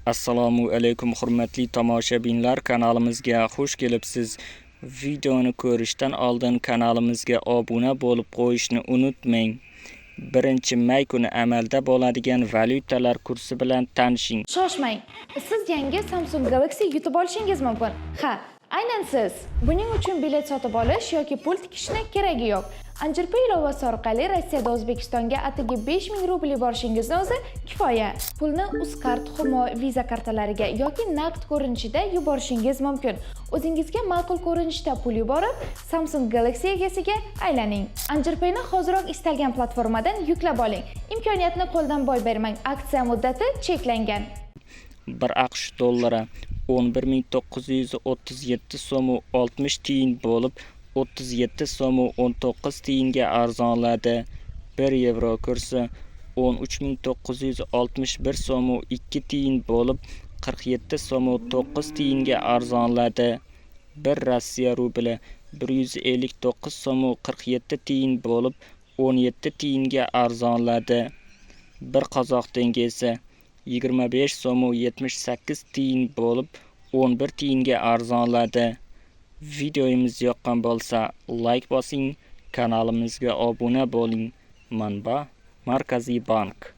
Assalomu alaykum hurmatli tomoshabinlar, kanalimizga xush kelibsiz. Videoni ko'rishdan oldin kanalimizga obuna bo'lib qo'yishni unutmang. 1-may kuni amalda bo'ladigan valyutalar kursi bilan tanishing. Shoshmang. Siz yangi Samsung Galaxy yutib olishingiz mumkin. Ha, aynan siz. Buning uchun bilet sotib olish yoki pul tikishni keragi yo'q. Anjirpay ilovasi orqali Rossiyada O'zbekistonga atigi 5000 rubl yuborishingizni o'zi kifoya. Pulni Uzcard, Humo, Visa kartalariga yoki naqd ko'rinishida yuborishingiz mumkin. O'zingizga ma'qul ko'rinishda pul yuborib, Samsung Galaxy egasiga aylaning. Anjirpayni hoziroq istalgan platformadan yuklab oling. Imkoniyatni qo'ldan boy bermang. Aksiya muddati cheklangan. 1 AQSh dollari 11937 so'm 60 tiyin bo'lib 37 so'm 19 tiyinga arzonladi. 1 yevro kursi 13961 so'm 2 tiyin bo'lib 47 so'm 9 tiyinga arzonladi. 1 Rossiya rubli 159 so'm 47 tiyin bo'lib 17 tiyinga arzonladi. 1 qozoq tengesi 25 so'm 78 tiyin bo'lib 11 tiyinga arzonladi. Videomiz yoqqan bo'lsa, like bosing, kanalimizga obuna bo'ling. Manba: Markaziy bank.